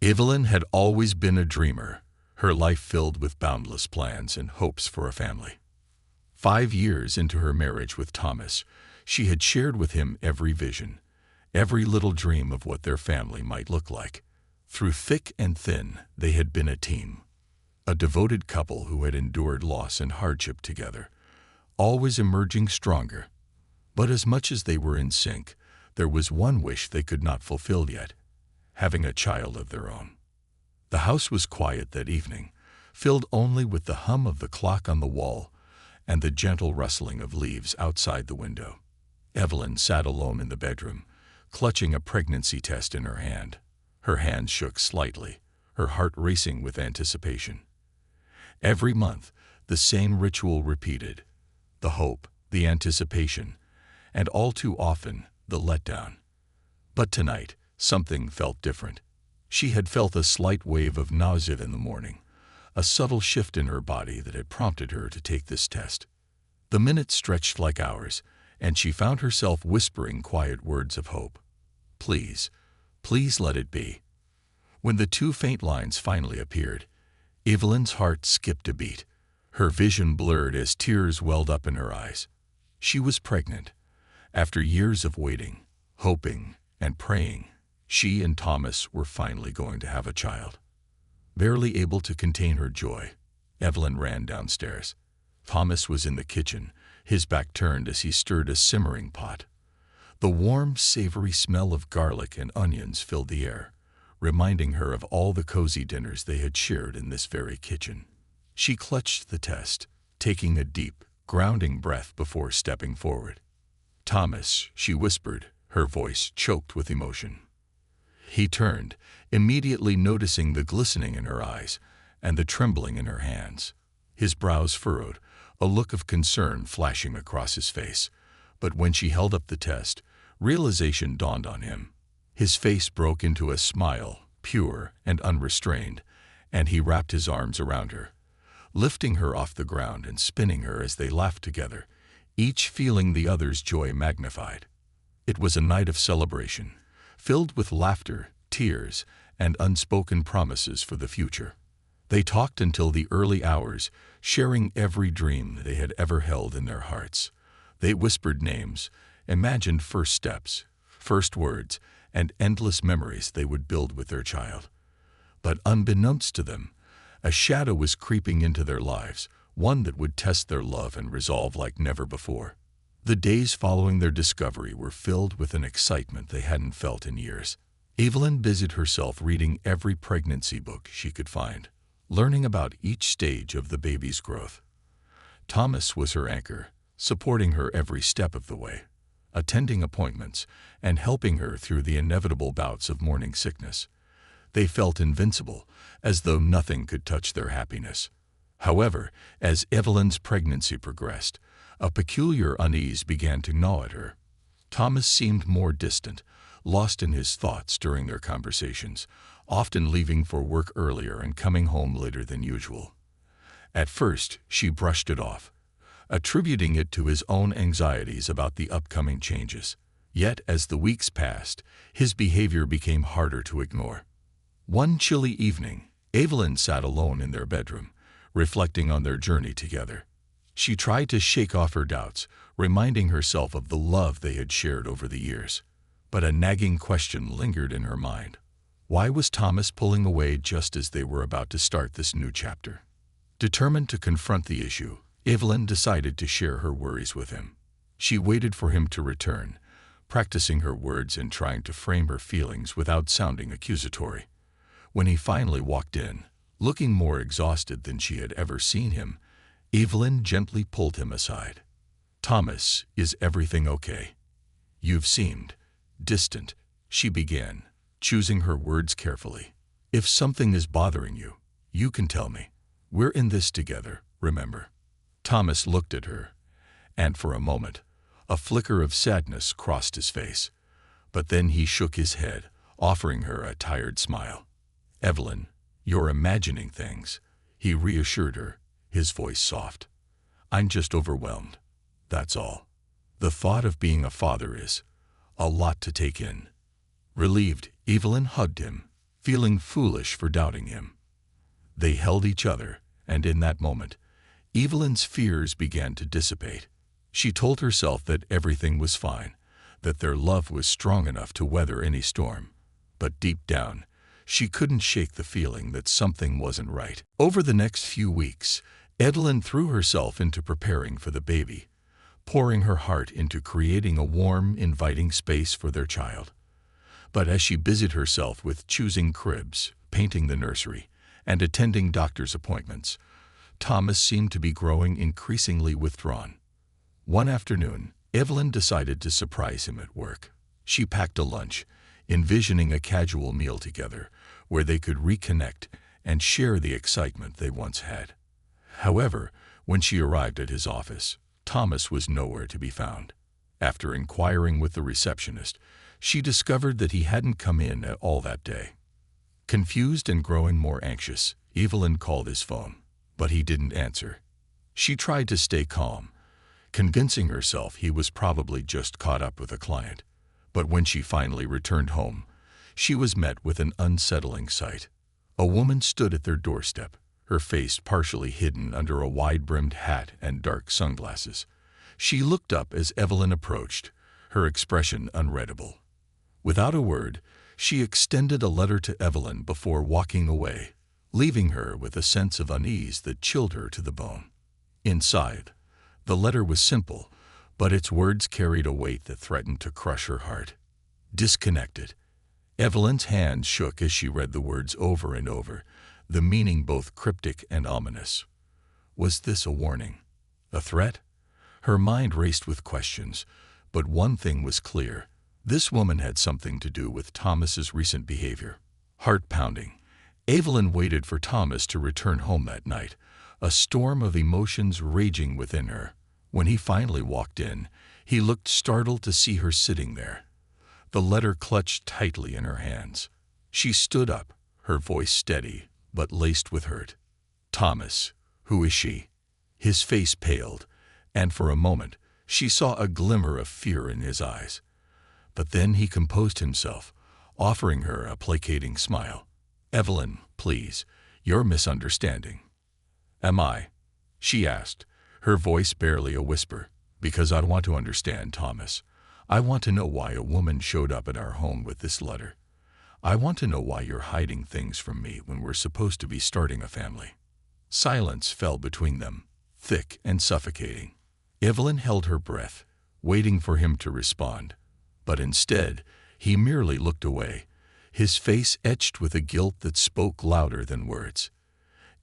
Evelyn had always been a dreamer, her life filled with boundless plans and hopes for a family. 5 years into her marriage with Thomas, she had shared with him every vision, every little dream of what their family might look like. Through thick and thin, they had been a team, a devoted couple who had endured loss and hardship together, always emerging stronger. But as much as they were in sync, there was one wish they could not fulfill yet: having a child of their own. The house was quiet that evening, filled only with the hum of the clock on the wall and the gentle rustling of leaves outside the window. Evelyn sat alone in the bedroom, clutching a pregnancy test in her hand. Her hands shook slightly, her heart racing with anticipation. Every month, the same ritual repeated: the hope, the anticipation, and all too often, the letdown. But tonight, something felt different. She had felt a slight wave of nausea in the morning, a subtle shift in her body that had prompted her to take this test. The minutes stretched like hours, and she found herself whispering quiet words of hope. Please, please let it be. When the two faint lines finally appeared, Evelyn's heart skipped a beat. Her vision blurred as tears welled up in her eyes. She was pregnant. After years of waiting, hoping, and praying, she and Thomas were finally going to have a child. Barely able to contain her joy, Evelyn ran downstairs. Thomas was in the kitchen, his back turned as he stirred a simmering pot. The warm, savory smell of garlic and onions filled the air, reminding her of all the cozy dinners they had shared in this very kitchen. She clutched the test, taking a deep, grounding breath before stepping forward. "Thomas," she whispered, her voice choked with emotion. He turned, immediately noticing the glistening in her eyes and the trembling in her hands. His brows furrowed, a look of concern flashing across his face. But when she held up the test, realization dawned on him. His face broke into a smile, pure and unrestrained, and he wrapped his arms around her, lifting her off the ground and spinning her as they laughed together, each feeling the other's joy magnified. It was a night of celebration, filled with laughter, tears, and unspoken promises for the future. They talked until the early hours, sharing every dream they had ever held in their hearts. They whispered names, imagined first steps, first words, and endless memories they would build with their child. But unbeknownst to them, a shadow was creeping into their lives, one that would test their love and resolve like never before. The days following their discovery were filled with an excitement they hadn't felt in years. Evelyn busied herself reading every pregnancy book she could find, learning about each stage of the baby's growth. Thomas was her anchor, supporting her every step of the way, attending appointments, and helping her through the inevitable bouts of morning sickness. They felt invincible, as though nothing could touch their happiness. However, as Evelyn's pregnancy progressed, a peculiar unease began to gnaw at her. Thomas seemed more distant, lost in his thoughts during their conversations, often leaving for work earlier and coming home later than usual. At first, she brushed it off, attributing it to his own anxieties about the upcoming changes. Yet, as the weeks passed, his behavior became harder to ignore. One chilly evening, Evelyn sat alone in their bedroom, reflecting on their journey together. She tried to shake off her doubts, reminding herself of the love they had shared over the years. But a nagging question lingered in her mind. Why was Thomas pulling away just as they were about to start this new chapter? Determined to confront the issue, Evelyn decided to share her worries with him. She waited for him to return, practicing her words and trying to frame her feelings without sounding accusatory. When he finally walked in, looking more exhausted than she had ever seen him, Evelyn gently pulled him aside. "Thomas, is everything okay? You've seemed distant," she began, choosing her words carefully. "If something is bothering you, you can tell me. We're in this together, remember?" Thomas looked at her, and for a moment, a flicker of sadness crossed his face. But then he shook his head, offering her a tired smile. "Evelyn, you're imagining things," he reassured her, his voice soft. "I'm just overwhelmed, that's all. The thought of being a father is a lot to take in." Relieved, Evelyn hugged him, feeling foolish for doubting him. They held each other, and in that moment, Evelyn's fears began to dissipate. She told herself that everything was fine, that their love was strong enough to weather any storm. But deep down, she couldn't shake the feeling that something wasn't right. Over the next few weeks, Evelyn threw herself into preparing for the baby, pouring her heart into creating a warm, inviting space for their child. But as she busied herself with choosing cribs, painting the nursery, and attending doctor's appointments, Thomas seemed to be growing increasingly withdrawn. One afternoon, Evelyn decided to surprise him at work. She packed a lunch, envisioning a casual meal together where they could reconnect and share the excitement they once had. However, when she arrived at his office, Thomas was nowhere to be found. After inquiring with the receptionist, she discovered that he hadn't come in at all that day. Confused and growing more anxious, Evelyn called his phone, but he didn't answer. She tried to stay calm, convincing herself he was probably just caught up with a client. But when she finally returned home, she was met with an unsettling sight. A woman stood at their doorstep, her face partially hidden under a wide-brimmed hat and dark sunglasses. She looked up as Evelyn approached, her expression unreadable. Without a word, she extended a letter to Evelyn before walking away, leaving her with a sense of unease that chilled her to the bone. Inside, the letter was simple, but its words carried a weight that threatened to crush her heart. Disconnected. Evelyn's hands shook as she read the words over and over, the meaning both cryptic and ominous. Was this a warning? A threat? Her mind raced with questions, but one thing was clear. This woman had something to do with Thomas's recent behavior. Heart pounding, Evelyn waited for Thomas to return home that night, a storm of emotions raging within her. When he finally walked in, he looked startled to see her sitting there, the letter clutched tightly in her hands. She stood up, her voice steady but laced with hurt. "Thomas, who is she?" His face paled, and for a moment she saw a glimmer of fear in his eyes. But then he composed himself, offering her a placating smile. "Evelyn, please, you're misunderstanding." "Am I?" she asked, her voice barely a whisper. "Because I want to understand, Thomas. I want to know why a woman showed up at our home with this letter. I want to know why you're hiding things from me when we're supposed to be starting a family." Silence fell between them, thick and suffocating. Evelyn held her breath, waiting for him to respond. But instead, he merely looked away, his face etched with a guilt that spoke louder than words.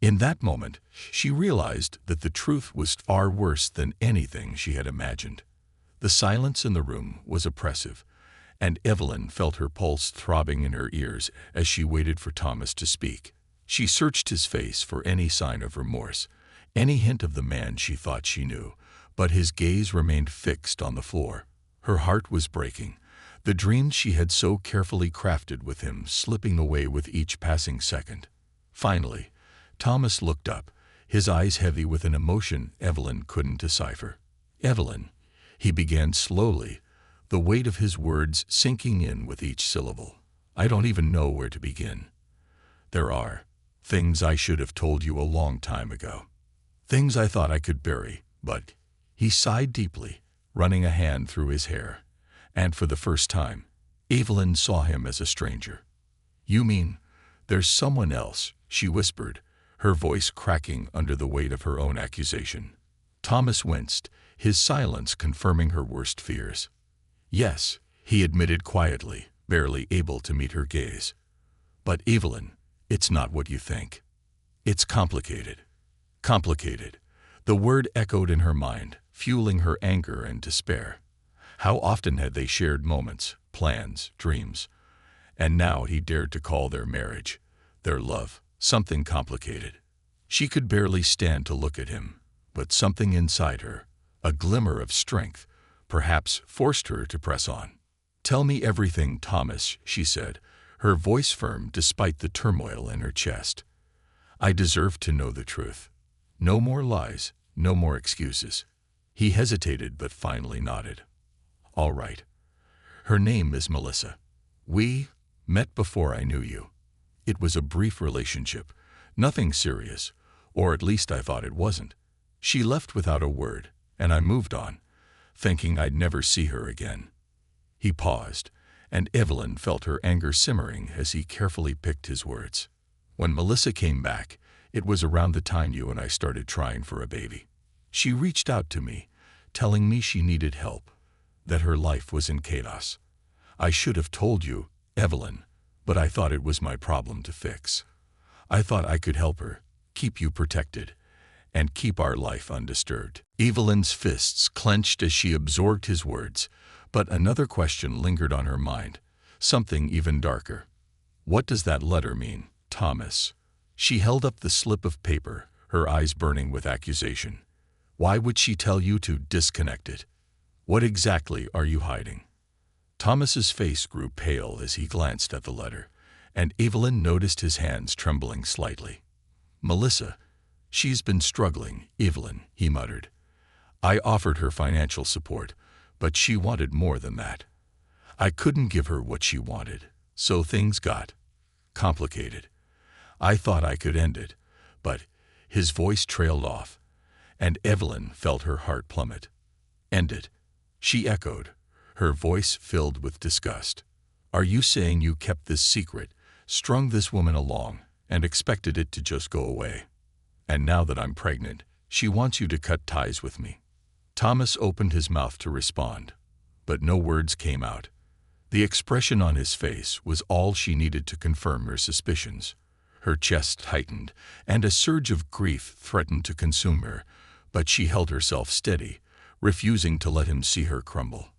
In that moment, she realized that the truth was far worse than anything she had imagined. The silence in the room was oppressive, and Evelyn felt her pulse throbbing in her ears as she waited for Thomas to speak. She searched his face for any sign of remorse, any hint of the man she thought she knew, but his gaze remained fixed on the floor. Her heart was breaking, the dreams she had so carefully crafted with him slipping away with each passing second. Finally, Thomas looked up, his eyes heavy with an emotion Evelyn couldn't decipher. "Evelyn," he began slowly, the weight of his words sinking in with each syllable. "I don't even know where to begin. There are things I should have told you a long time ago. Things I thought I could bury, but—" He sighed deeply, running a hand through his hair, and for the first time, Evelyn saw him as a stranger. "You mean there's someone else?" she whispered, her voice cracking under the weight of her own accusation. Thomas winced, his silence confirming her worst fears. "Yes," he admitted quietly, barely able to meet her gaze. "But Evelyn, it's not what you think. It's complicated." Complicated. The word echoed in her mind, fueling her anger and despair. How often had they shared moments, plans, dreams? And now he dared to call their marriage, their love, something complicated. She could barely stand to look at him, but something inside her, a glimmer of strength, perhaps forced her to press on. "Tell me everything, Thomas," she said, her voice firm despite the turmoil in her chest. "I deserve to know the truth. No more lies, no more excuses." He hesitated but finally nodded. "All right. Her name is Melissa. We met before I knew you. It was a brief relationship, nothing serious, or at least I thought it wasn't. She left without a word, and I moved on, thinking I'd never see her again." He paused, and Evelyn felt her anger simmering as he carefully picked his words. "When Melissa came back, it was around the time you and I started trying for a baby. She reached out to me, telling me she needed help, that her life was in chaos. I should have told you, Evelyn, but I thought it was my problem to fix. I thought I could help her, keep you protected, and keep our life undisturbed." Evelyn's fists clenched as she absorbed his words, but another question lingered on her mind, something even darker. "What does that letter mean, Thomas?" She held up the slip of paper, her eyes burning with accusation. "Why would she tell you to disconnect it? What exactly are you hiding?" Thomas's face grew pale as he glanced at the letter, and Evelyn noticed his hands trembling slightly. "Melissa, she's been struggling, Evelyn," he muttered. "I offered her financial support, but she wanted more than that. I couldn't give her what she wanted, so things got complicated. I thought I could end it, but..." His voice trailed off, and Evelyn felt her heart plummet. "End it?" she echoed, her voice filled with disgust. "Are you saying you kept this secret, strung this woman along, and expected it to just go away? And now that I'm pregnant, she wants you to cut ties with me?" Thomas opened his mouth to respond, but no words came out. The expression on his face was all she needed to confirm her suspicions. Her chest tightened, and a surge of grief threatened to consume her, but she held herself steady, refusing to let him see her crumble.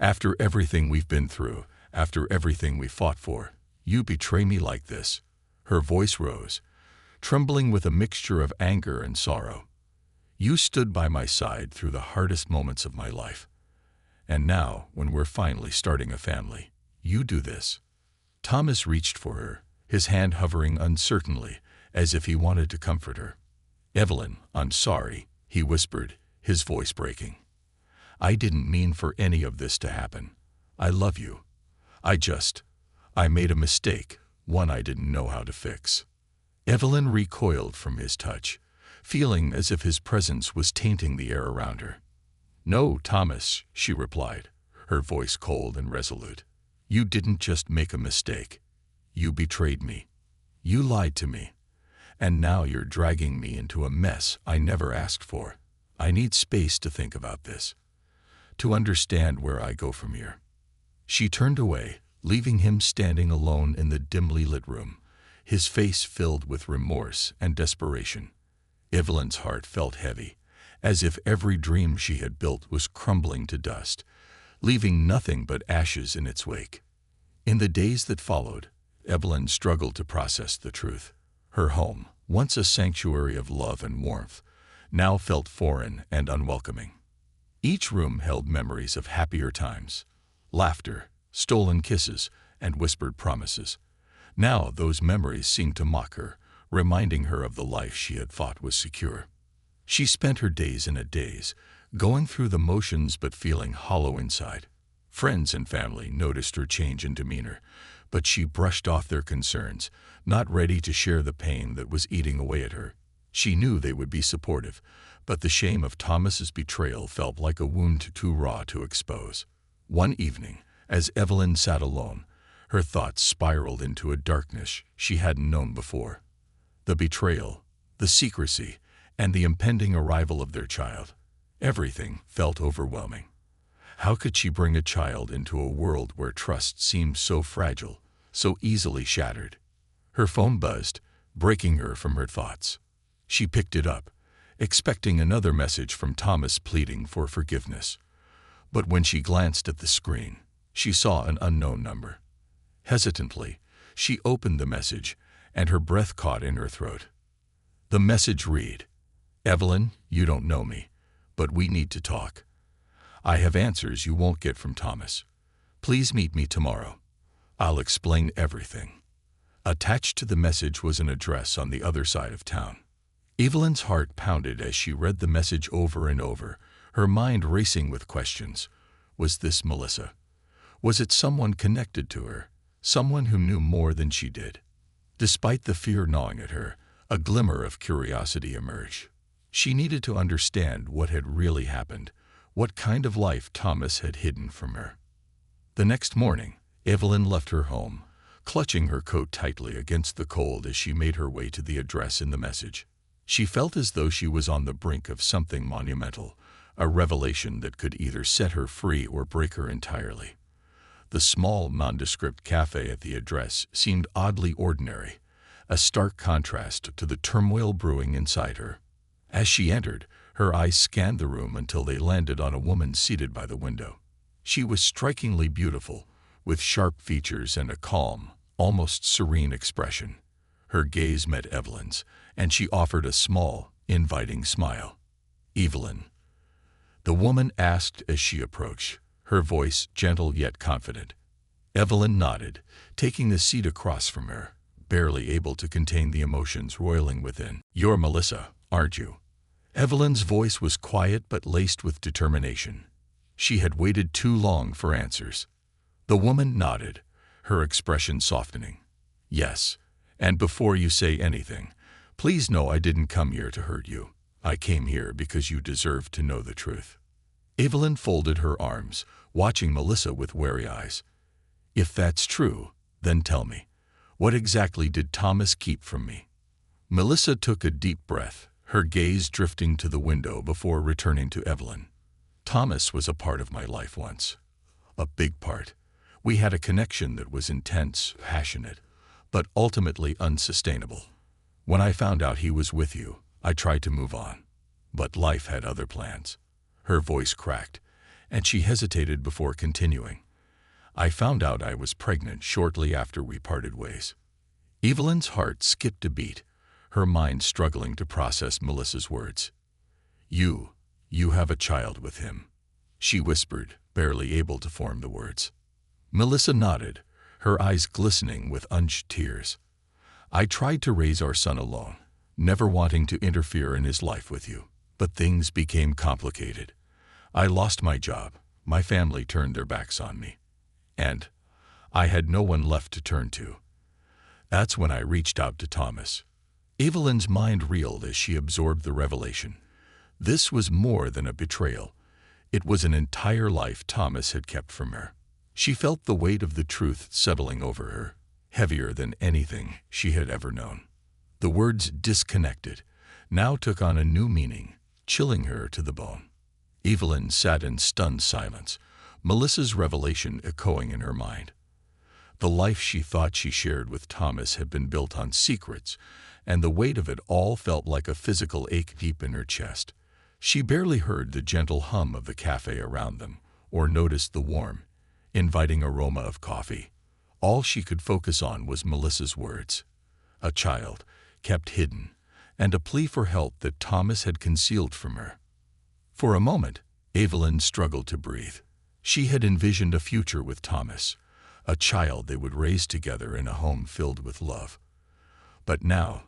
"After everything we've been through, after everything we fought for, you betray me like this?" Her voice rose, trembling with a mixture of anger and sorrow. "You stood by my side through the hardest moments of my life. And now, when we're finally starting a family, you do this?" Thomas reached for her, his hand hovering uncertainly, as if he wanted to comfort her. "Evelyn, I'm sorry," he whispered, his voice breaking. "I didn't mean for any of this to happen. I love you. I made a mistake, one I didn't know how to fix." Evelyn recoiled from his touch, feeling as if his presence was tainting the air around her. "No, Thomas," she replied, her voice cold and resolute. "You didn't just make a mistake. You betrayed me. You lied to me. And now you're dragging me into a mess I never asked for. I need space to think about this, to understand where I go from here." She turned away, leaving him standing alone in the dimly lit room, his face filled with remorse and desperation. Evelyn's heart felt heavy, as if every dream she had built was crumbling to dust, leaving nothing but ashes in its wake. In the days that followed, Evelyn struggled to process the truth. Her home, once a sanctuary of love and warmth, now felt foreign and unwelcoming. Each room held memories of happier times, laughter, stolen kisses, and whispered promises. Now those memories seemed to mock her, reminding her of the life she had thought was secure. She spent her days in a daze, going through the motions but feeling hollow inside. Friends and family noticed her change in demeanor, but she brushed off their concerns, not ready to share the pain that was eating away at her. She knew they would be supportive, but the shame of Thomas's betrayal felt like a wound too raw to expose. One evening, as Evelyn sat alone, her thoughts spiraled into a darkness she hadn't known before. The betrayal, the secrecy, and the impending arrival of their child. Everything felt overwhelming. How could she bring a child into a world where trust seemed so fragile, so easily shattered? Her phone buzzed, breaking her from her thoughts. She picked it up, expecting another message from Thomas pleading for forgiveness. But when she glanced at the screen, she saw an unknown number. Hesitantly, she opened the message, and her breath caught in her throat. The message read, "Evelyn, you don't know me, but we need to talk. I have answers you won't get from Thomas. Please meet me tomorrow. I'll explain everything." Attached to the message was an address on the other side of town. Evelyn's heart pounded as she read the message over and over, her mind racing with questions. Was this Melissa? Was it someone connected to her, someone who knew more than she did? Despite the fear gnawing at her, a glimmer of curiosity emerged. She needed to understand what had really happened, what kind of life Thomas had hidden from her. The next morning, Evelyn left her home, clutching her coat tightly against the cold as she made her way to the address in the message. She felt as though she was on the brink of something monumental, a revelation that could either set her free or break her entirely. The small, nondescript cafe at the address seemed oddly ordinary, a stark contrast to the turmoil brewing inside her. As she entered, her eyes scanned the room until they landed on a woman seated by the window. She was strikingly beautiful, with sharp features and a calm, almost serene expression. Her gaze met Evelyn's, and she offered a small, inviting smile. "Evelyn," the woman asked as she approached, her voice gentle yet confident. Evelyn nodded, taking the seat across from her, barely able to contain the emotions roiling within. "You're Melissa, aren't you?" Evelyn's voice was quiet but laced with determination. She had waited too long for answers. The woman nodded, her expression softening. "Yes, and before you say anything, please know I didn't come here to hurt you. I came here because you deserve to know the truth." Evelyn folded her arms, watching Melissa with wary eyes. "If that's true, then tell me, what exactly did Thomas keep from me?" Melissa took a deep breath, her gaze drifting to the window before returning to Evelyn. "Thomas was a part of my life once. A big part. We had a connection that was intense, passionate, but ultimately unsustainable. When I found out he was with you, I tried to move on. But life had other plans." Her voice cracked, and she hesitated before continuing. "I found out I was pregnant shortly after we parted ways." Evelyn's heart skipped a beat, her mind struggling to process Melissa's words. You have a child with him," she whispered, barely able to form the words. Melissa nodded, her eyes glistening with unshed tears. "I tried to raise our son alone, never wanting to interfere in his life with you. But things became complicated. I lost my job, my family turned their backs on me, and I had no one left to turn to. That's when I reached out to Thomas." Evelyn's mind reeled as she absorbed the revelation. This was more than a betrayal. It was an entire life Thomas had kept from her. She felt the weight of the truth settling over her, heavier than anything she had ever known. The words "disconnected" now took on a new meaning, chilling her to the bone. Evelyn sat in stunned silence, Melissa's revelation echoing in her mind. The life she thought she shared with Thomas had been built on secrets, and the weight of it all felt like a physical ache deep in her chest. She barely heard the gentle hum of the cafe around them, or noticed the warm, inviting aroma of coffee. All she could focus on was Melissa's words. A child, kept hidden, and a plea for help that Thomas had concealed from her. For a moment, Evelyn struggled to breathe. She had envisioned a future with Thomas, a child they would raise together in a home filled with love. But now,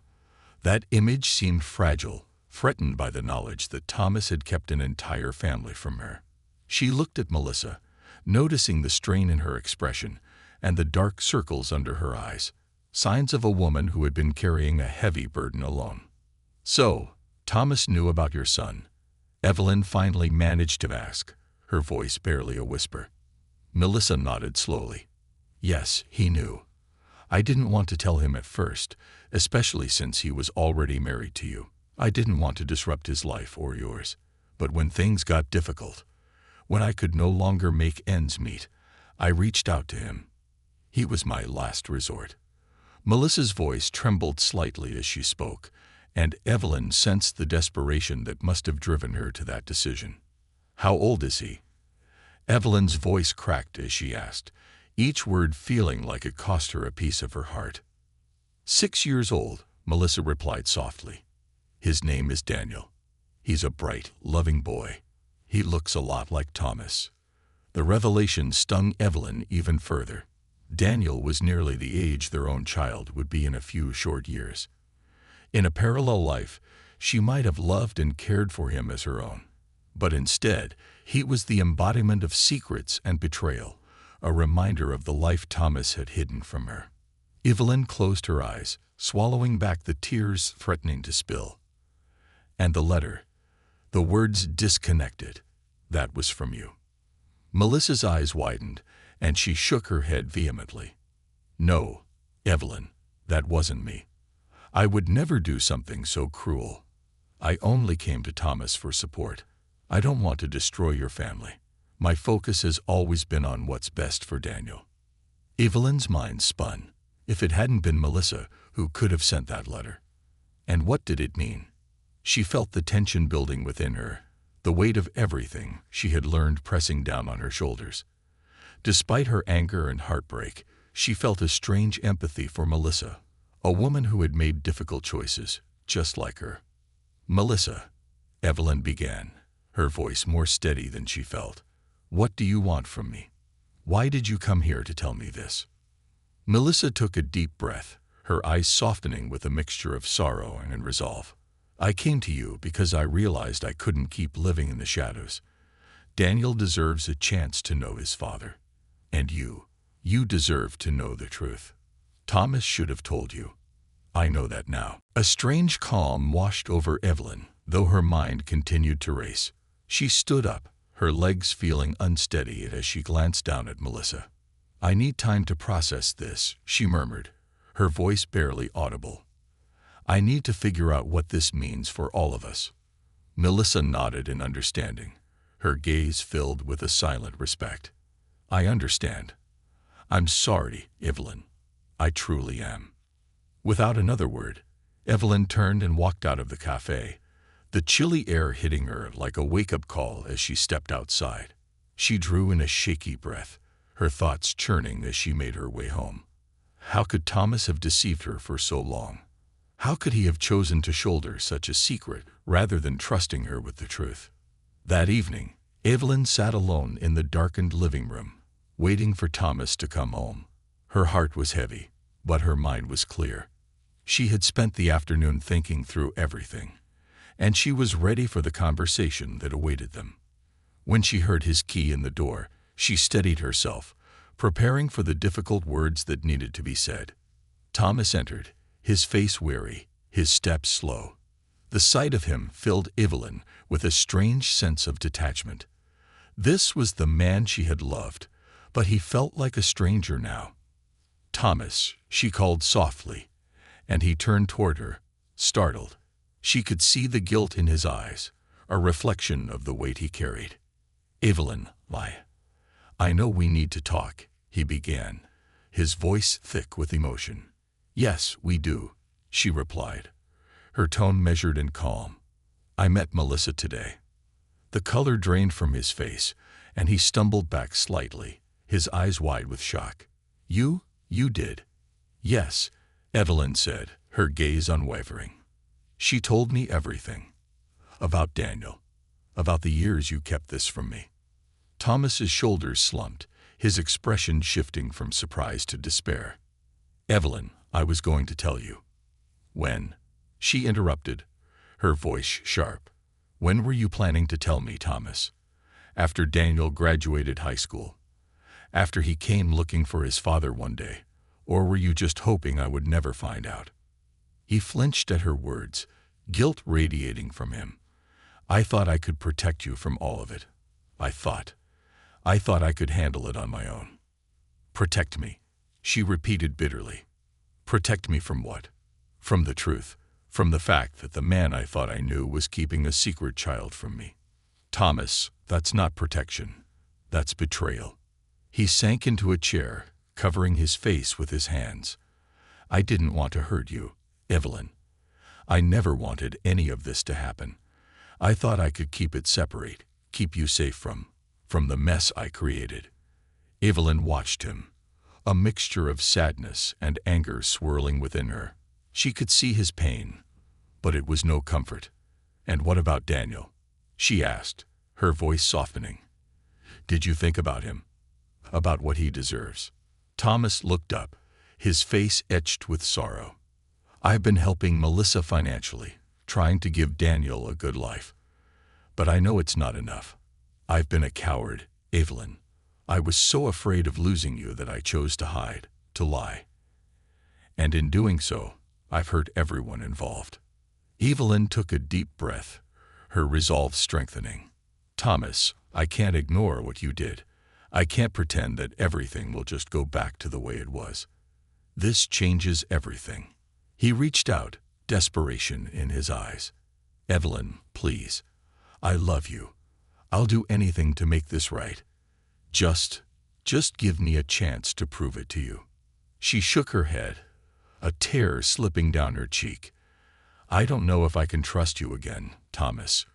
that image seemed fragile, threatened by the knowledge that Thomas had kept an entire family from her. She looked at Melissa, noticing the strain in her expression and the dark circles under her eyes, signs of a woman who had been carrying a heavy burden alone. "So, Thomas knew about your son?" Evelyn finally managed to ask, her voice barely a whisper. Melissa nodded slowly. "Yes, he knew. I didn't want to tell him at first, especially since he was already married to you. I didn't want to disrupt his life or yours. But when things got difficult, when I could no longer make ends meet, I reached out to him. He was my last resort." Melissa's voice trembled slightly as she spoke, and Evelyn sensed the desperation that must have driven her to that decision. "How old is he?" Evelyn's voice cracked as she asked, each word feeling like it cost her a piece of her heart. 6 years old, Melissa replied softly. "His name is Daniel. He's a bright, loving boy. He looks a lot like Thomas." The revelation stung Evelyn even further. Daniel was nearly the age their own child would be in a few short years. In a parallel life, she might have loved and cared for him as her own. But instead, he was the embodiment of secrets and betrayal, a reminder of the life Thomas had hidden from her. Evelyn closed her eyes, swallowing back the tears threatening to spill. And the letter, the words disconnected, that was from you. Melissa's eyes widened, and she shook her head vehemently. No, Evelyn, that wasn't me. I would never do something so cruel. I only came to Thomas for support. I don't want to destroy your family. My focus has always been on what's best for Daniel. Evelyn's mind spun. If it hadn't been Melissa, who could have sent that letter? And what did it mean? She felt the tension building within her, the weight of everything she had learned pressing down on her shoulders. Despite her anger and heartbreak, she felt a strange empathy for Melissa, a woman who had made difficult choices, just like her. Melissa, Evelyn began, her voice more steady than she felt. What do you want from me? Why did you come here to tell me this? Melissa took a deep breath, her eyes softening with a mixture of sorrow and resolve. I came to you because I realized I couldn't keep living in the shadows. Daniel deserves a chance to know his father. And you deserve to know the truth. Thomas should have told you. I know that now. A strange calm washed over Evelyn, though her mind continued to race. She stood up, her legs feeling unsteady as she glanced down at Melissa. I need time to process this, she murmured, her voice barely audible. I need to figure out what this means for all of us. Melissa nodded in understanding, her gaze filled with a silent respect. I understand. I'm sorry, Evelyn. I truly am. Without another word, Evelyn turned and walked out of the cafe, the chilly air hitting her like a wake-up call as she stepped outside. She drew in a shaky breath, her thoughts churning as she made her way home. How could Thomas have deceived her for so long? How could he have chosen to shoulder such a secret rather than trusting her with the truth? That evening, Evelyn sat alone in the darkened living room, waiting for Thomas to come home. Her heart was heavy, but her mind was clear. She had spent the afternoon thinking through everything, and she was ready for the conversation that awaited them. When she heard his key in the door, she steadied herself, preparing for the difficult words that needed to be said. Thomas entered, his face weary, his steps slow. The sight of him filled Evelyn with a strange sense of detachment. This was the man she had loved, but he felt like a stranger now. Thomas, she called softly, and he turned toward her, startled. She could see the guilt in his eyes, a reflection of the weight he carried. Evelyn, I know we need to talk, he began, his voice thick with emotion. Yes, we do, she replied, her tone measured and calm. I met Melissa today. The color drained from his face, and he stumbled back slightly, his eyes wide with shock. You did? Yes, Evelyn said, her gaze unwavering. She told me everything. About Daniel. About the years you kept this from me. Thomas's shoulders slumped, his expression shifting from surprise to despair. Evelyn, I was going to tell you. When? She interrupted, her voice sharp. When were you planning to tell me, Thomas? After Daniel graduated high school? After he came looking for his father one day? Or were you just hoping I would never find out? He flinched at her words, guilt radiating from him. I thought I could protect you from all of it. I thought I could handle it on my own. Protect me, she repeated bitterly. Protect me from what? From the truth, from the fact that the man I thought I knew was keeping a secret child from me. Thomas, that's not protection. That's betrayal. He sank into a chair, covering his face with his hands. I didn't want to hurt you, Evelyn. I never wanted any of this to happen. I thought I could keep it separate, keep you safe from the mess I created. Evelyn watched him, a mixture of sadness and anger swirling within her. She could see his pain, but it was no comfort. And what about Daniel? She asked, her voice softening. Did you think about him? About what he deserves? Thomas looked up, his face etched with sorrow. I've been helping Melissa financially, trying to give Daniel a good life. But I know it's not enough. I've been a coward, Evelyn. I was so afraid of losing you that I chose to hide, to lie. And in doing so, I've hurt everyone involved." Evelyn took a deep breath, her resolve strengthening. "Thomas, I can't ignore what you did. I can't pretend that everything will just go back to the way it was. This changes everything." He reached out, desperation in his eyes. "Evelyn, please. I love you. I'll do anything to make this right. Just give me a chance to prove it to you." She shook her head, a tear slipping down her cheek. "I don't know if I can trust you again, Thomas,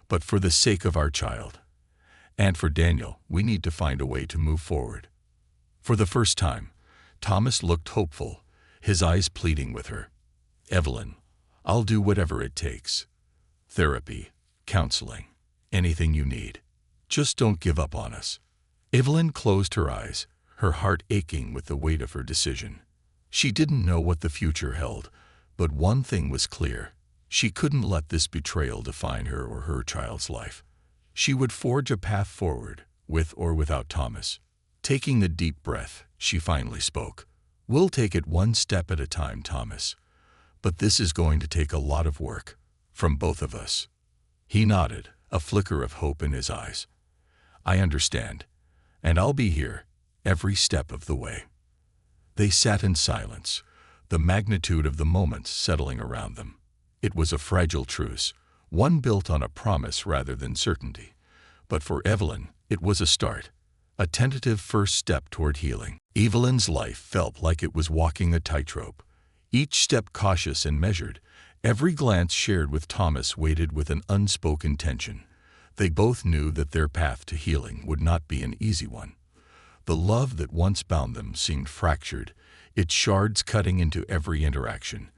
but for the sake of our child, and for Daniel, we need to find a way to move forward." For the first time, Thomas looked hopeful, his eyes pleading with her. "Evelyn, I'll do whatever it takes. Therapy, counseling, anything you need. Just don't give up on us." Evelyn closed her eyes, her heart aching with the weight of her decision. She didn't know what the future held, but one thing was clear. She couldn't let this betrayal define her or her child's life. She would forge a path forward, with or without Thomas. Taking a deep breath, she finally spoke. "We'll take it one step at a time, Thomas. But this is going to take a lot of work, from both of us." He nodded, a flicker of hope in his eyes. "I understand, and I'll be here, every step of the way." They sat in silence, the magnitude of the moment settling around them. It was a fragile truce, one built on a promise rather than certainty. But for Evelyn, it was a start, a tentative first step toward healing. Evelyn's life felt like it was walking a tightrope, each step cautious and measured, every glance shared with Thomas weighted with an unspoken tension. They both knew that their path to healing would not be an easy one. The love that once bound them seemed fractured, its shards cutting into every interaction,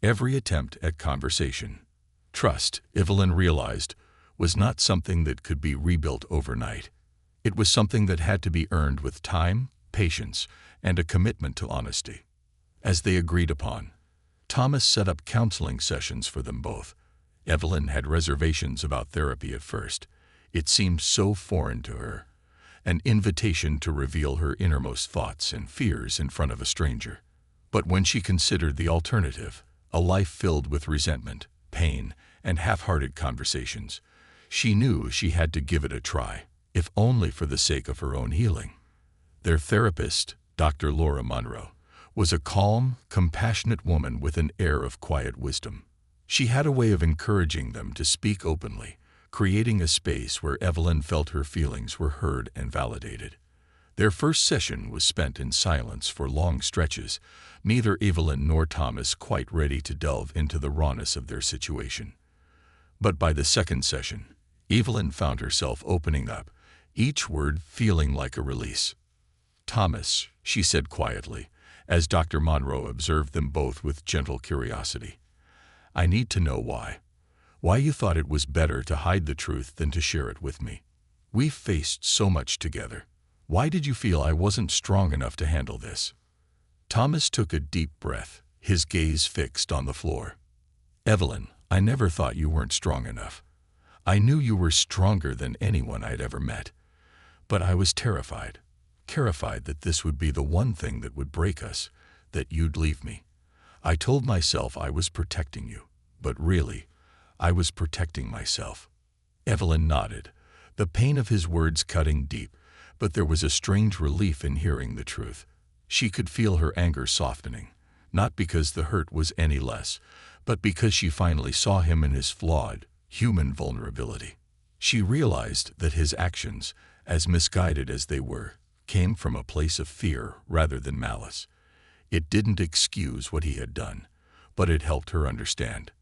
every attempt at conversation. Trust, Evelyn realized, was not something that could be rebuilt overnight. It was something that had to be earned with time, patience, and a commitment to honesty. As they agreed upon, Thomas set up counseling sessions for them both. Evelyn had reservations about therapy at first. It seemed so foreign to her, an invitation to reveal her innermost thoughts and fears in front of a stranger. But when she considered the alternative, a life filled with resentment, pain, and half-hearted conversations, she knew she had to give it a try, if only for the sake of her own healing. Their therapist, Dr. Laura Monroe, was a calm, compassionate woman with an air of quiet wisdom. She had a way of encouraging them to speak openly, creating a space where Evelyn felt her feelings were heard and validated. Their first session was spent in silence for long stretches, neither Evelyn nor Thomas quite ready to delve into the rawness of their situation. But by the second session, Evelyn found herself opening up, each word feeling like a release. "Thomas," she said quietly, as Dr. Monroe observed them both with gentle curiosity, "I need to know why you thought it was better to hide the truth than to share it with me. We've faced so much together. Why did you feel I wasn't strong enough to handle this?" Thomas took a deep breath, his gaze fixed on the floor. "Evelyn, I never thought you weren't strong enough. I knew you were stronger than anyone I'd ever met. But I was terrified that this would be the one thing that would break us, that you'd leave me. I told myself I was protecting you, but really, I was protecting myself." Evelyn nodded, the pain of his words cutting deep, but there was a strange relief in hearing the truth. She could feel her anger softening, not because the hurt was any less, but because she finally saw him in his flawed, human vulnerability. She realized that his actions, as misguided as they were, came from a place of fear rather than malice. It didn't excuse what he had done, but it helped her understand.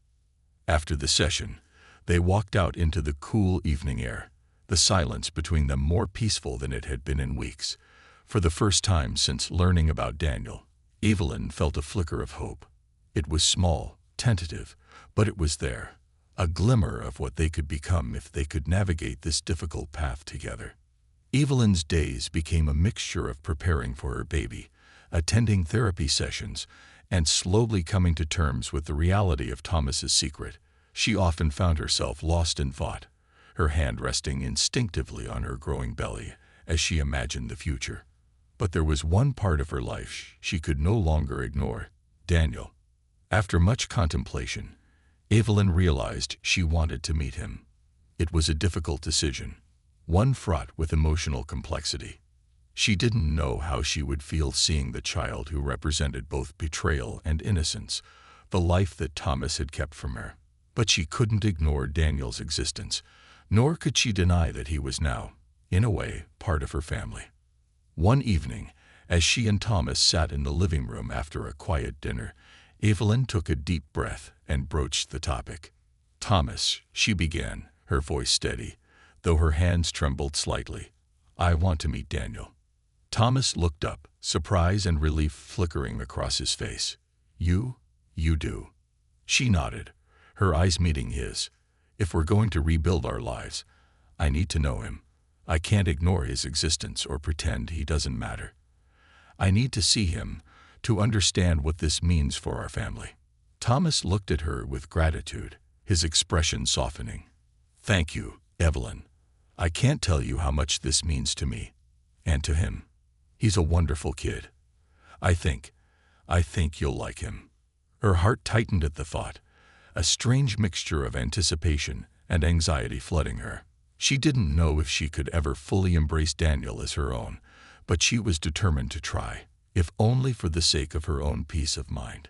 After the session, they walked out into the cool evening air, the silence between them more peaceful than it had been in weeks. For the first time since learning about Daniel, Evelyn felt a flicker of hope. It was small, tentative, but it was there, a glimmer of what they could become if they could navigate this difficult path together. Evelyn's days became a mixture of preparing for her baby, attending therapy sessions, and slowly coming to terms with the reality of Thomas's secret. She often found herself lost in thought, her hand resting instinctively on her growing belly as she imagined the future. But there was one part of her life she could no longer ignore. Daniel. After much contemplation, Evelyn realized she wanted to meet him. It was a difficult decision, one fraught with emotional complexity. She didn't know how she would feel seeing the child who represented both betrayal and innocence, the life that Thomas had kept from her. But she couldn't ignore Daniel's existence, nor could she deny that he was now, in a way, part of her family. One evening, as she and Thomas sat in the living room after a quiet dinner, Evelyn took a deep breath and broached the topic. "Thomas," she began, her voice steady, though her hands trembled slightly, "I want to meet Daniel." Thomas looked up, surprise and relief flickering across his face. You do." She nodded, her eyes meeting his. "If we're going to rebuild our lives, I need to know him. I can't ignore his existence or pretend he doesn't matter. I need to see him, to understand what this means for our family." Thomas looked at her with gratitude, his expression softening. "Thank you, Evelyn. I can't tell you how much this means to me. And to him. He's a wonderful kid. I think you'll like him." Her heart tightened at the thought, a strange mixture of anticipation and anxiety flooding her. She didn't know if she could ever fully embrace Daniel as her own, but she was determined to try, if only for the sake of her own peace of mind.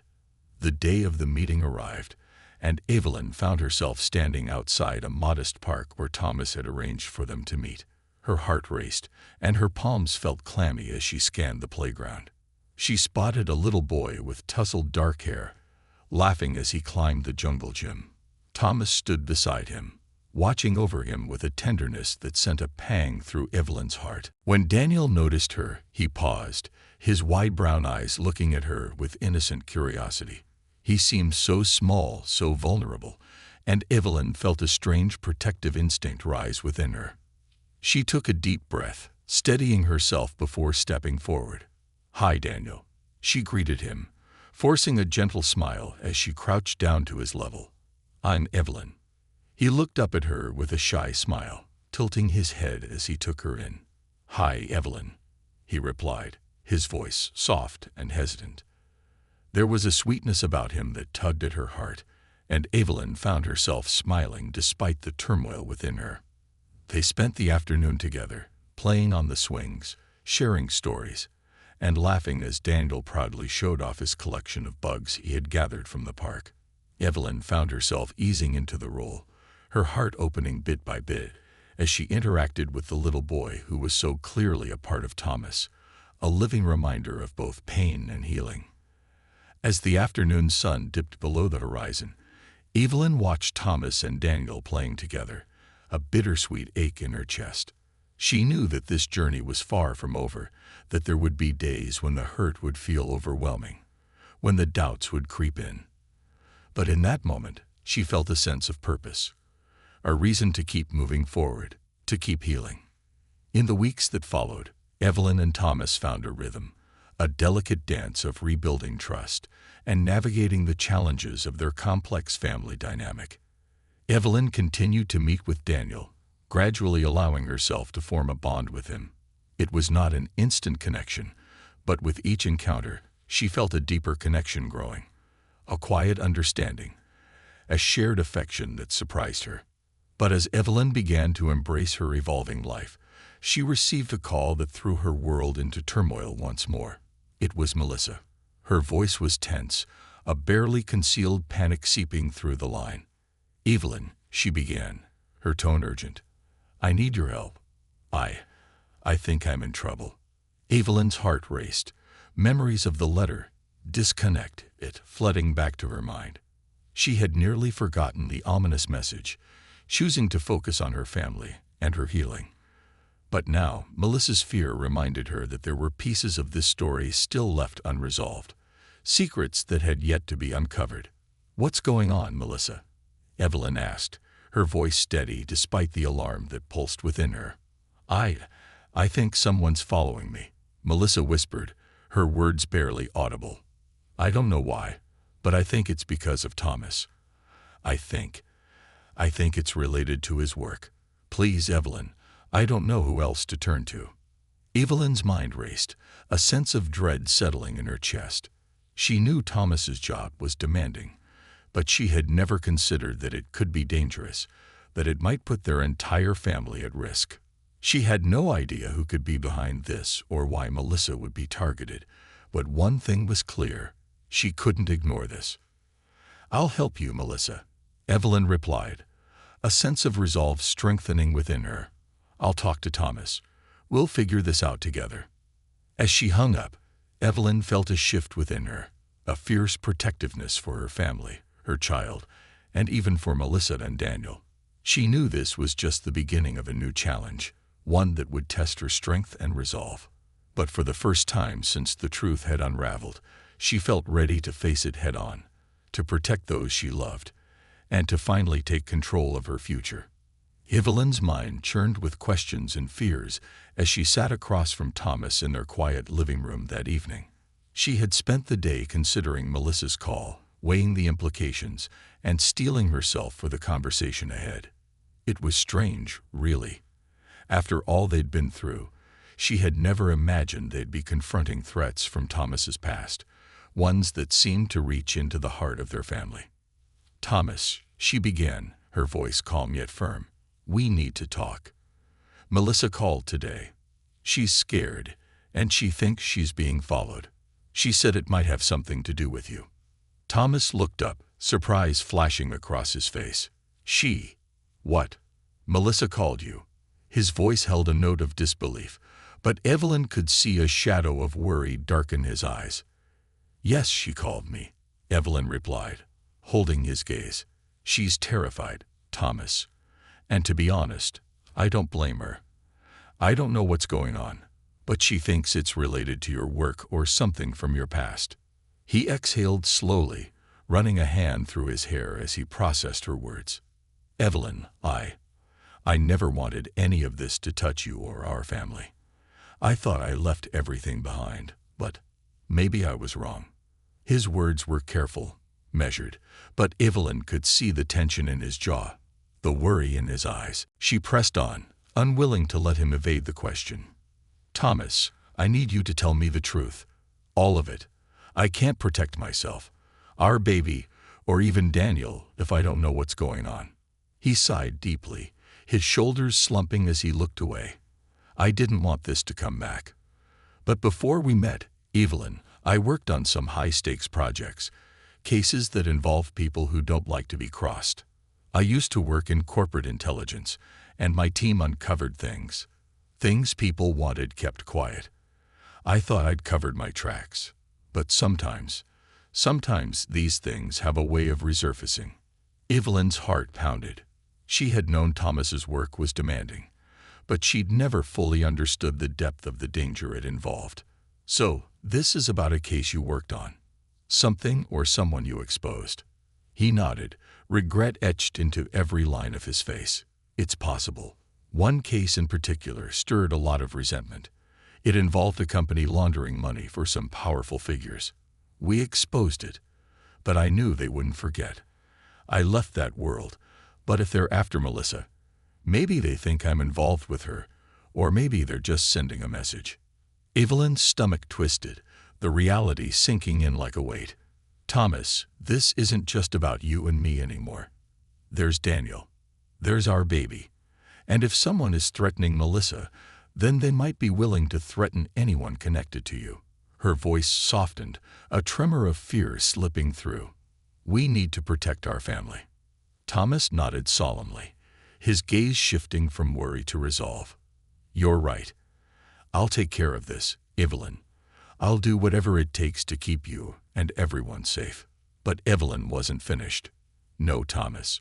The day of the meeting arrived, and Evelyn found herself standing outside a modest park where Thomas had arranged for them to meet. Her heart raced, and her palms felt clammy as she scanned the playground. She spotted a little boy with tousled dark hair, laughing as he climbed the jungle gym. Thomas stood beside him, watching over him with a tenderness that sent a pang through Evelyn's heart. When Daniel noticed her, he paused, his wide brown eyes looking at her with innocent curiosity. He seemed so small, so vulnerable, and Evelyn felt a strange protective instinct rise within her. She took a deep breath, steadying herself before stepping forward. "Hi, Daniel," she greeted him, forcing a gentle smile as she crouched down to his level. "I'm Evelyn." He looked up at her with a shy smile, tilting his head as he took her in. "Hi, Evelyn," he replied, his voice soft and hesitant. There was a sweetness about him that tugged at her heart, and Evelyn found herself smiling despite the turmoil within her. They spent the afternoon together, playing on the swings, sharing stories, and laughing as Daniel proudly showed off his collection of bugs he had gathered from the park. Evelyn found herself easing into the role, her heart opening bit by bit as she interacted with the little boy who was so clearly a part of Thomas, a living reminder of both pain and healing. As the afternoon sun dipped below the horizon, Evelyn watched Thomas and Daniel playing together, a bittersweet ache in her chest. She knew that this journey was far from over, that there would be days when the hurt would feel overwhelming, when the doubts would creep in. But in that moment, she felt a sense of purpose, a reason to keep moving forward, to keep healing. In the weeks that followed, Evelyn and Thomas found a rhythm, a delicate dance of rebuilding trust and navigating the challenges of their complex family dynamic. Evelyn continued to meet with Daniel, gradually allowing herself to form a bond with him. It was not an instant connection, but with each encounter, she felt a deeper connection growing, a quiet understanding, a shared affection that surprised her. But as Evelyn began to embrace her evolving life, she received a call that threw her world into turmoil once more. It was Melissa. Her voice was tense, a barely concealed panic seeping through the line. "Evelyn," she began, her tone urgent, "I need your help. I think I'm in trouble." Evelyn's heart raced, memories of the letter, disconnect it, flooding back to her mind. She had nearly forgotten the ominous message, choosing to focus on her family and her healing. But now, Melissa's fear reminded her that there were pieces of this story still left unresolved, secrets that had yet to be uncovered. "What's going on, Melissa?" Evelyn asked, her voice steady despite the alarm that pulsed within her. I think someone's following me," Melissa whispered, her words barely audible. "I don't know why, but I think it's because of Thomas. I think it's related to his work. Please, Evelyn, I don't know who else to turn to." Evelyn's mind raced, a sense of dread settling in her chest. She knew Thomas's job was demanding, but she had never considered that it could be dangerous, that it might put their entire family at risk. She had no idea who could be behind this or why Melissa would be targeted, but one thing was clear: she couldn't ignore this. "I'll help you, Melissa," Evelyn replied, a sense of resolve strengthening within her. "I'll talk to Thomas. We'll figure this out together." As she hung up, Evelyn felt a shift within her, a fierce protectiveness for her family, her child, and even for Melissa and Daniel. She knew this was just the beginning of a new challenge, one that would test her strength and resolve. But for the first time since the truth had unraveled, she felt ready to face it head-on, to protect those she loved, and to finally take control of her future. Evelyn's mind churned with questions and fears as she sat across from Thomas in their quiet living room that evening. She had spent the day considering Melissa's call, weighing the implications, and steeling herself for the conversation ahead. It was strange, really. After all they'd been through, she had never imagined they'd be confronting threats from Thomas's past, ones that seemed to reach into the heart of their family. "Thomas," she began, her voice calm yet firm, "we need to talk. Melissa called today. She's scared, and she thinks she's being followed. She said it might have something to do with you." Thomas looked up, surprise flashing across his face. "She? What?" "Melissa called you." His voice held a note of disbelief, but Evelyn could see a shadow of worry darken his eyes. "Yes, she called me," Evelyn replied, holding his gaze. "She's terrified, Thomas. And to be honest, I don't blame her. I don't know what's going on, but she thinks it's related to your work or something from your past." He exhaled slowly, running a hand through his hair as he processed her words. "Evelyn, I never wanted any of this to touch you or our family. I thought I left everything behind, but maybe I was wrong." His words were careful, measured, but Evelyn could see the tension in his jaw, the worry in his eyes. She pressed on, unwilling to let him evade the question. "Thomas, I need you to tell me the truth. All of it. I can't protect myself, our baby, or even Daniel if I don't know what's going on." He sighed deeply, his shoulders slumping as he looked away. "I didn't want this to come back. But before we met, Evelyn, I worked on some high-stakes projects, cases that involve people who don't like to be crossed. I used to work in corporate intelligence, and my team uncovered things people wanted kept quiet. I thought I'd covered my tracks. But sometimes these things have a way of resurfacing." Evelyn's heart pounded. She had known Thomas's work was demanding, but she'd never fully understood the depth of the danger it involved. "So, this is about a case you worked on? Something or someone you exposed?" He nodded, regret etched into every line of his face. "It's possible. One case in particular stirred a lot of resentment. It involved a company laundering money for some powerful figures. We exposed it, but I knew they wouldn't forget. I left that world, but if they're after Melissa, maybe they think I'm involved with her, or maybe they're just sending a message." Evelyn's stomach twisted, the reality sinking in like a weight. "Thomas, this isn't just about you and me anymore. There's Daniel. There's our baby. And if someone is threatening Melissa, then they might be willing to threaten anyone connected to you." Her voice softened, a tremor of fear slipping through. "We need to protect our family." Thomas nodded solemnly, his gaze shifting from worry to resolve. "You're right. I'll take care of this, Evelyn. I'll do whatever it takes to keep you and everyone safe." But Evelyn wasn't finished. "No, Thomas.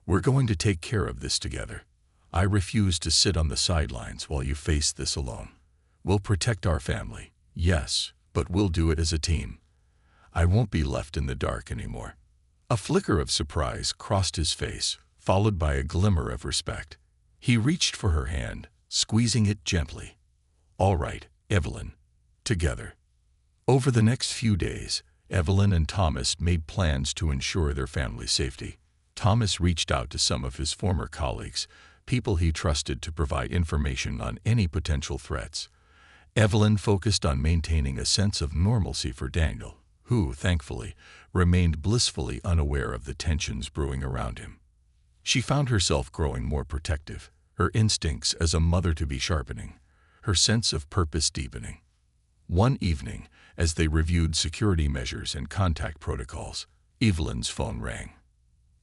We're going to take care of this together. I refuse to sit on the sidelines while you face this alone. We'll protect our family, yes, but we'll do it as a team. I won't be left in the dark anymore." A flicker of surprise crossed his face, followed by a glimmer of respect. He reached for her hand, squeezing it gently. "All right, Evelyn. Together." Over the next few days, Evelyn and Thomas made plans to ensure their family's safety. Thomas reached out to some of his former colleagues, people he trusted to provide information on any potential threats. Evelyn focused on maintaining a sense of normalcy for Daniel, who, thankfully, remained blissfully unaware of the tensions brewing around him. She found herself growing more protective, her instincts as a mother-to-be sharpening, her sense of purpose deepening. One evening, as they reviewed security measures and contact protocols, Evelyn's phone rang.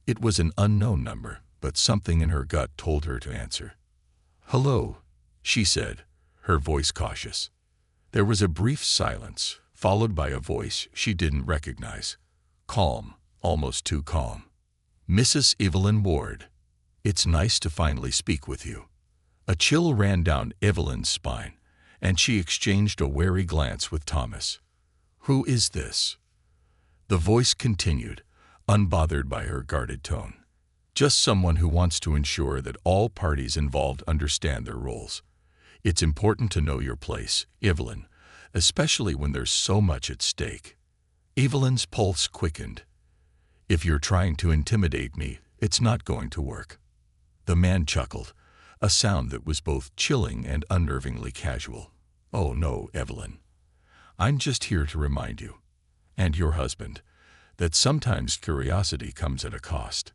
It was an unknown number, but something in her gut told her to answer. "Hello," she said, her voice cautious. There was a brief silence, followed by a voice she didn't recognize. Calm, almost too calm. "Mrs. Evelyn Ward. It's nice to finally speak with you." A chill ran down Evelyn's spine, and she exchanged a wary glance with Thomas. "Who is this?" The voice continued, unbothered by her guarded tone. "Just someone who wants to ensure that all parties involved understand their roles. It's important to know your place, Evelyn, especially when there's so much at stake." Evelyn's pulse quickened. "If you're trying to intimidate me, it's not going to work." The man chuckled, a sound that was both chilling and unnervingly casual. "Oh no, Evelyn. I'm just here to remind you, and your husband, that sometimes curiosity comes at a cost.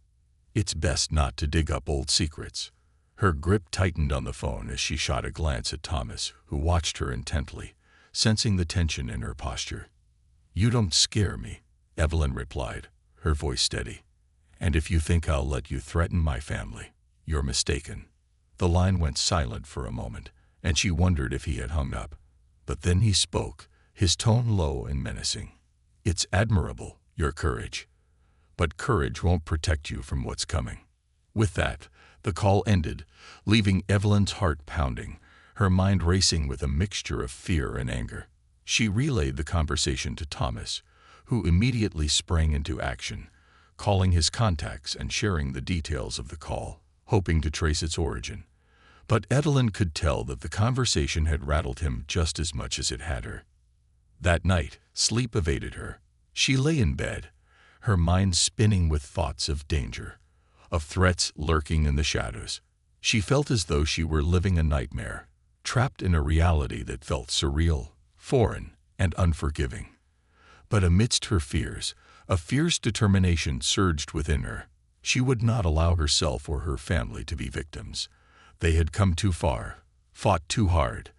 It's best not to dig up old secrets." Her grip tightened on the phone as she shot a glance at Thomas, who watched her intently, sensing the tension in her posture. "You don't scare me," Evelyn replied, her voice steady. "And if you think I'll let you threaten my family, you're mistaken." The line went silent for a moment, and she wondered if he had hung up. But then he spoke, his tone low and menacing. "It's admirable, your courage. But courage won't protect you from what's coming." With that, the call ended, leaving Evelyn's heart pounding, her mind racing with a mixture of fear and anger. She relayed the conversation to Thomas, who immediately sprang into action, calling his contacts and sharing the details of the call, hoping to trace its origin. But Evelyn could tell that the conversation had rattled him just as much as it had her. That night, sleep evaded her. She lay in bed, her mind spinning with thoughts of danger, of threats lurking in the shadows. She felt as though she were living a nightmare, trapped in a reality that felt surreal, foreign, and unforgiving. But amidst her fears, a fierce determination surged within her. She would not allow herself or her family to be victims. They had come too far, fought too hard,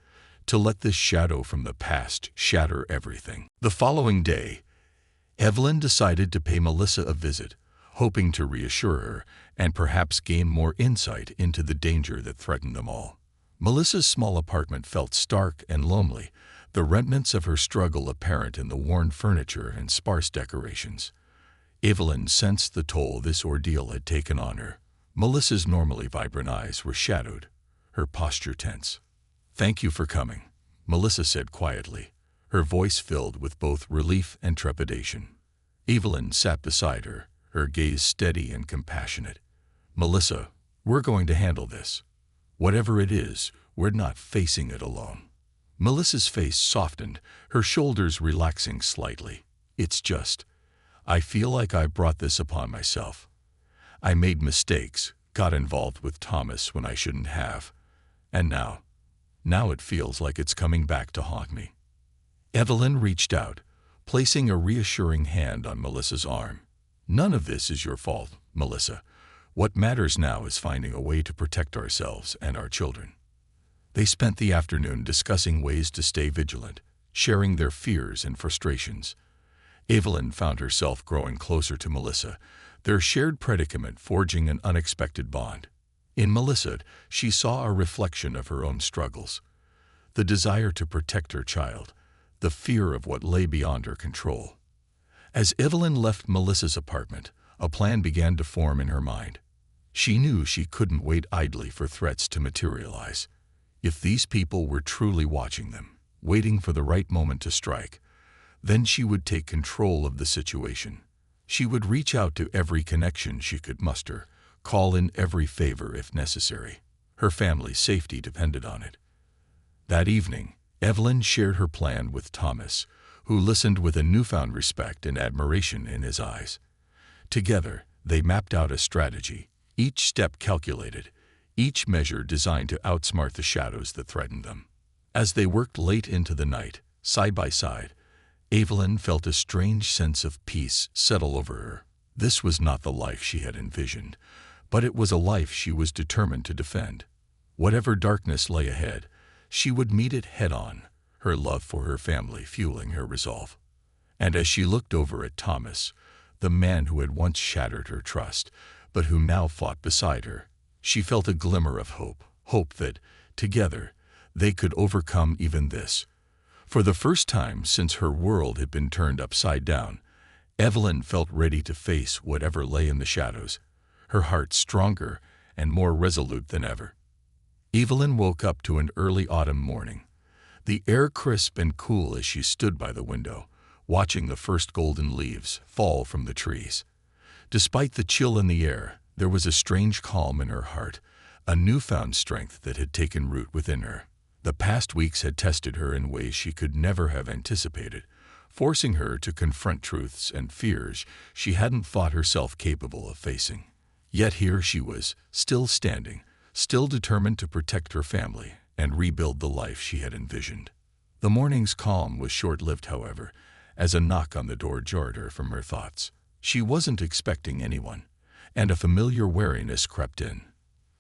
to let this shadow from the past shatter everything. The following day, Evelyn decided to pay Melissa a visit, hoping to reassure her and perhaps gain more insight into the danger that threatened them all. Melissa's small apartment felt stark and lonely, the remnants of her struggle apparent in the worn furniture and sparse decorations. Evelyn sensed the toll this ordeal had taken on her. Melissa's normally vibrant eyes were shadowed, her posture tense. "Thank you for coming," Melissa said quietly, her voice filled with both relief and trepidation. Evelyn sat beside her, her gaze steady and compassionate. "Melissa, we're going to handle this. Whatever it is, we're not facing it alone." Melissa's face softened, her shoulders relaxing slightly. "It's just, I feel like I brought this upon myself. I made mistakes, got involved with Thomas when I shouldn't have, and now it feels like it's coming back to haunt me." Evelyn reached out, placing a reassuring hand on Melissa's arm. "None of this is your fault, Melissa. What matters now is finding a way to protect ourselves and our children." They spent the afternoon discussing ways to stay vigilant, sharing their fears and frustrations. Evelyn found herself growing closer to Melissa, their shared predicament forging an unexpected bond. In Melissa, she saw a reflection of her own struggles, the desire to protect her child, the fear of what lay beyond her control. As Evelyn left Melissa's apartment, a plan began to form in her mind. She knew she couldn't wait idly for threats to materialize. If these people were truly watching them, waiting for the right moment to strike, then she would take control of the situation. She would reach out to every connection she could muster, call in every favor if necessary. Her family's safety depended on it. That evening, Evelyn shared her plan with Thomas, who listened with a newfound respect and admiration in his eyes. Together, they mapped out a strategy, each step calculated, each measure designed to outsmart the shadows that threatened them. As they worked late into the night, side by side, Evelyn felt a strange sense of peace settle over her. This was not the life she had envisioned, but it was a life she was determined to defend. Whatever darkness lay ahead, she would meet it head-on, her love for her family fueling her resolve. And as she looked over at Thomas, the man who had once shattered her trust, but who now fought beside her, she felt a glimmer of hope that, together, they could overcome even this. For the first time since her world had been turned upside down, Evelyn felt ready to face whatever lay in the shadows, her heart stronger and more resolute than ever. Evelyn woke up to an early autumn morning, the air crisp and cool as she stood by the window, watching the first golden leaves fall from the trees. Despite the chill in the air, there was a strange calm in her heart, a newfound strength that had taken root within her. The past weeks had tested her in ways she could never have anticipated, forcing her to confront truths and fears she hadn't thought herself capable of facing. Yet here she was, still standing, still determined to protect her family and rebuild the life she had envisioned. The morning's calm was short-lived, however, as a knock on the door jarred her from her thoughts. She wasn't expecting anyone, and a familiar wariness crept in.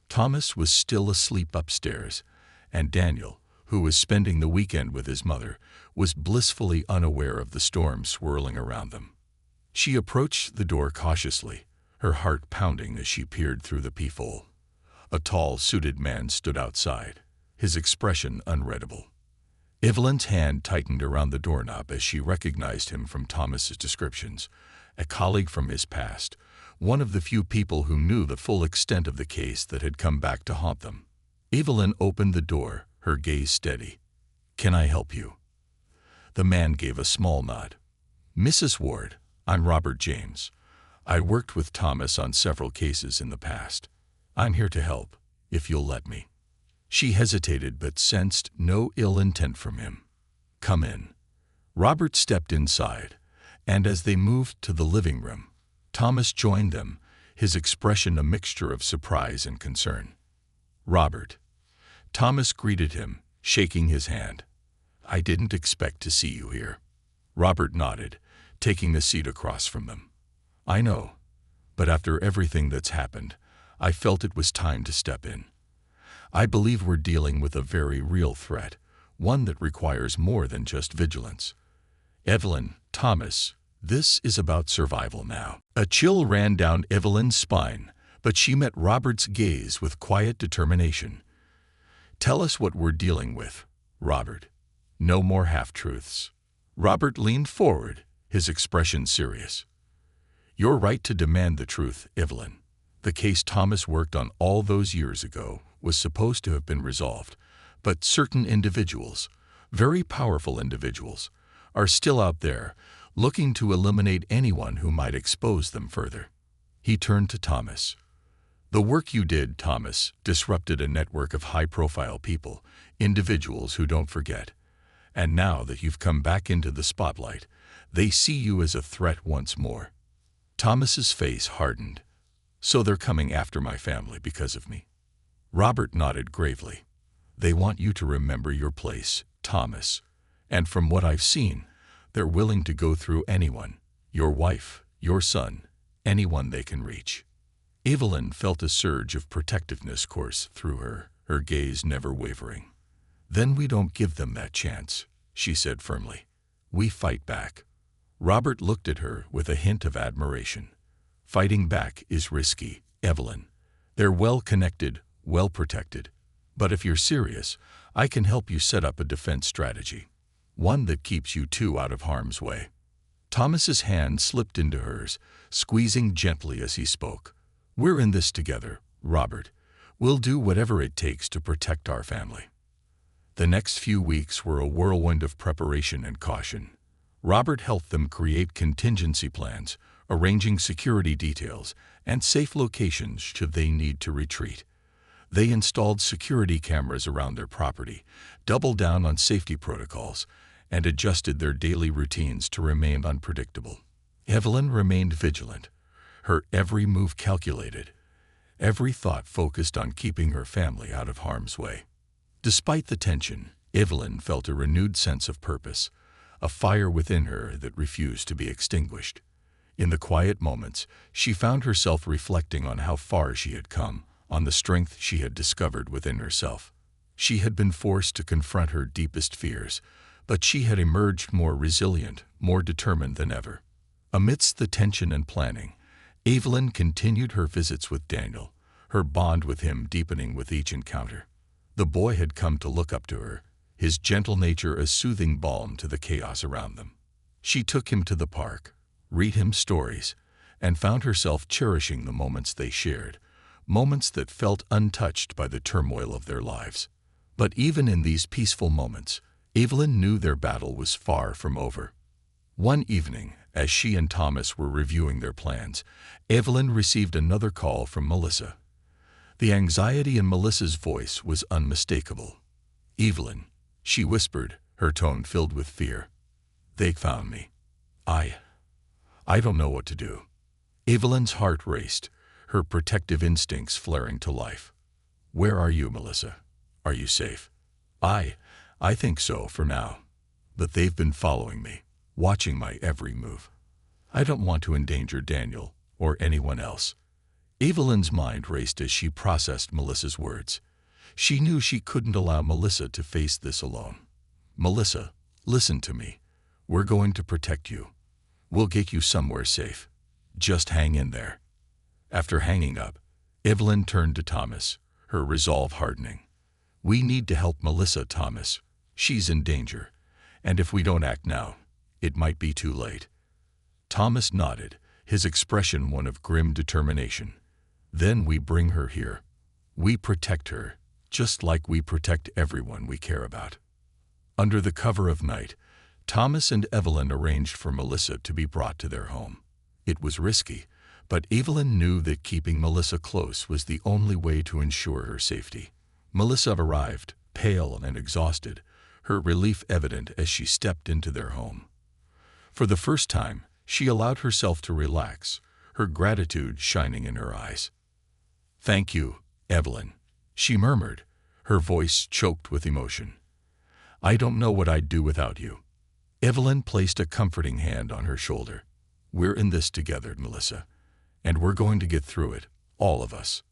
Thomas was still asleep upstairs, and Daniel, who was spending the weekend with his mother, was blissfully unaware of the storm swirling around them. She approached the door cautiously, her heart pounding as she peered through the peephole. A tall, suited man stood outside, his expression unreadable. Evelyn's hand tightened around the doorknob as she recognized him from Thomas's descriptions, a colleague from his past, one of the few people who knew the full extent of the case that had come back to haunt them. Evelyn opened the door, her gaze steady. "Can I help you?" The man gave a small nod. "Mrs. Ward, I'm Robert James. I worked with Thomas on several cases in the past. I'm here to help, if you'll let me." She hesitated but sensed no ill intent from him. "Come in." Robert stepped inside, and as they moved to the living room, Thomas joined them, his expression a mixture of surprise and concern. "Robert." Thomas greeted him, shaking his hand. "I didn't expect to see you here." Robert nodded, taking the seat across from them. "I know, but after everything that's happened, I felt it was time to step in. I believe we're dealing with a very real threat, one that requires more than just vigilance. Evelyn, Thomas, this is about survival now." A chill ran down Evelyn's spine, but she met Robert's gaze with quiet determination. "Tell us what we're dealing with, Robert. No more half-truths." Robert leaned forward, his expression serious. "You're right to demand the truth, Evelyn. The case Thomas worked on all those years ago was supposed to have been resolved, but certain individuals, very powerful individuals, are still out there, looking to eliminate anyone who might expose them further." He turned to Thomas. "The work you did, Thomas, disrupted a network of high-profile people, individuals who don't forget. And now that you've come back into the spotlight, they see you as a threat once more." Thomas's face hardened. "So they're coming after my family because of me?" Robert nodded gravely. "They want you to remember your place, Thomas. And from what I've seen, they're willing to go through anyone, your wife, your son, anyone they can reach." Evelyn felt a surge of protectiveness course through her, her gaze never wavering. "Then we don't give them that chance," she said firmly. "We fight back." Robert looked at her with a hint of admiration. "Fighting back is risky, Evelyn. They're well-connected, well-protected. But if you're serious, I can help you set up a defense strategy, one that keeps you two out of harm's way." Thomas's hand slipped into hers, squeezing gently as he spoke. "We're in this together, Robert. We'll do whatever it takes to protect our family." The next few weeks were a whirlwind of preparation and caution. Robert helped them create contingency plans, arranging security details, and safe locations should they need to retreat. They installed security cameras around their property, doubled down on safety protocols, and adjusted their daily routines to remain unpredictable. Evelyn remained vigilant, her every move calculated, every thought focused on keeping her family out of harm's way. Despite the tension, Evelyn felt a renewed sense of purpose, a fire within her that refused to be extinguished. In the quiet moments, she found herself reflecting on how far she had come, on the strength she had discovered within herself. She had been forced to confront her deepest fears, but she had emerged more resilient, more determined than ever. Amidst the tension and planning, Evelyn continued her visits with Daniel, her bond with him deepening with each encounter. The boy had come to look up to her, his gentle nature a soothing balm to the chaos around them. She took him to the park, read him stories, and found herself cherishing the moments they shared, moments that felt untouched by the turmoil of their lives. But even in these peaceful moments, Evelyn knew their battle was far from over. One evening, as she and Thomas were reviewing their plans, Evelyn received another call from Melissa. The anxiety in Melissa's voice was unmistakable. "Evelyn," she whispered, her tone filled with fear. "They found me. I don't know what to do." Evelyn's heart raced, her protective instincts flaring to life. "Where are you, Melissa? Are you safe?" I think so for now. But they've been following me, watching my every move. I don't want to endanger Daniel or anyone else." Evelyn's mind raced as she processed Melissa's words. She knew she couldn't allow Melissa to face this alone. "Melissa, listen to me. We're going to protect you. We'll get you somewhere safe. Just hang in there." After hanging up, Evelyn turned to Thomas, her resolve hardening. "We need to help Melissa, Thomas. She's in danger, and if we don't act now, it might be too late." Thomas nodded, his expression one of grim determination. "Then we bring her here. We protect her, just like we protect everyone we care about." Under the cover of night, Thomas and Evelyn arranged for Melissa to be brought to their home. It was risky, but Evelyn knew that keeping Melissa close was the only way to ensure her safety. Melissa arrived, pale and exhausted, her relief evident as she stepped into their home. For the first time, she allowed herself to relax, her gratitude shining in her eyes. "Thank you, Evelyn," she murmured, her voice choked with emotion. "I don't know what I'd do without you." Evelyn placed a comforting hand on her shoulder. "We're in this together, Melissa, and we're going to get through it, all of us."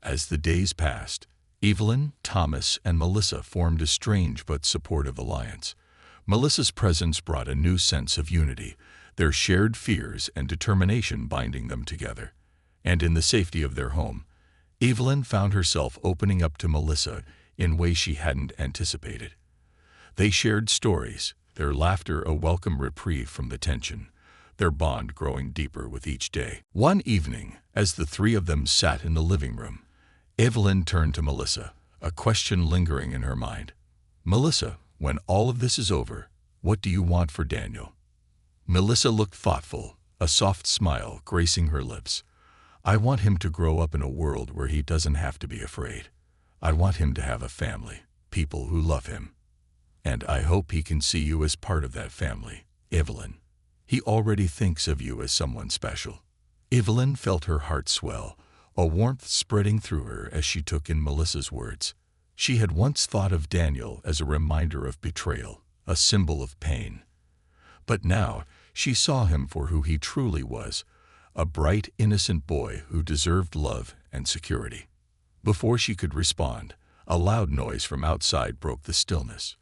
As the days passed, Evelyn, Thomas, and Melissa formed a strange but supportive alliance. Melissa's presence brought a new sense of unity, their shared fears and determination binding them together. And in the safety of their home, Evelyn found herself opening up to Melissa in ways she hadn't anticipated. They shared stories, their laughter a welcome reprieve from the tension, their bond growing deeper with each day. One evening, as the three of them sat in the living room, Evelyn turned to Melissa, a question lingering in her mind. "Melissa, when all of this is over, what do you want for Daniel?" Melissa looked thoughtful, a soft smile gracing her lips. "I want him to grow up in a world where he doesn't have to be afraid. I want him to have a family, people who love him. And I hope he can see you as part of that family, Evelyn. He already thinks of you as someone special." Evelyn felt her heart swell, a warmth spreading through her as she took in Melissa's words. She had once thought of Daniel as a reminder of betrayal, a symbol of pain. But now she saw him for who he truly was, a bright, innocent boy who deserved love and security. Before she could respond, a loud noise from outside broke the stillness.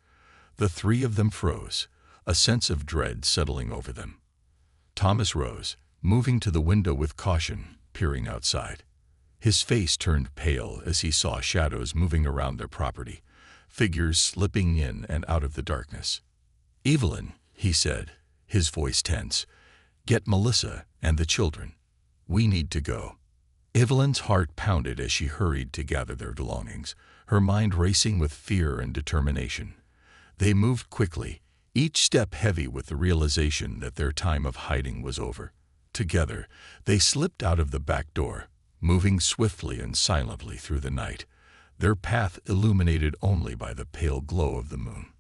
The three of them froze, a sense of dread settling over them. Thomas rose, moving to the window with caution, peering outside. His face turned pale as he saw shadows moving around their property, figures slipping in and out of the darkness. "Evelyn," he said, his voice tense, "get Melissa and the children. We need to go." Evelyn's heart pounded as she hurried to gather their belongings, her mind racing with fear and determination. They moved quickly, each step heavy with the realization that their time of hiding was over. Together, they slipped out of the back door, moving swiftly and silently through the night, their path illuminated only by the pale glow of the moon.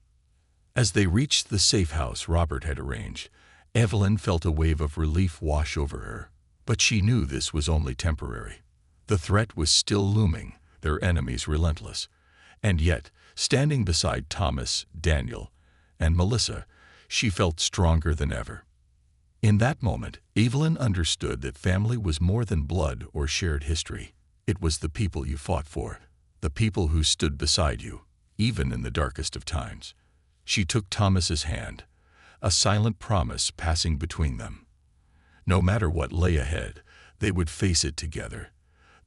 As they reached the safe house Robert had arranged, Evelyn felt a wave of relief wash over her, but she knew this was only temporary. The threat was still looming, their enemies relentless. And yet, standing beside Thomas, Daniel, and Melissa, she felt stronger than ever. In that moment, Evelyn understood that family was more than blood or shared history. It was the people you fought for, the people who stood beside you, even in the darkest of times. She took Thomas's hand, a silent promise passing between them. No matter what lay ahead, they would face it together,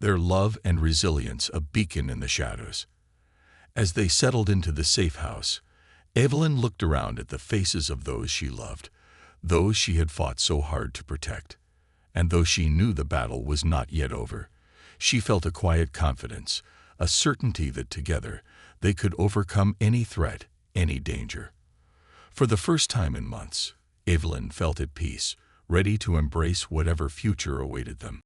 their love and resilience a beacon in the shadows. As they settled into the safe house, Evelyn looked around at the faces of those she loved, those she had fought so hard to protect. And though she knew the battle was not yet over, she felt a quiet confidence, a certainty that together they could overcome any threat, any danger. For the first time in months, Evelyn felt at peace, ready to embrace whatever future awaited them.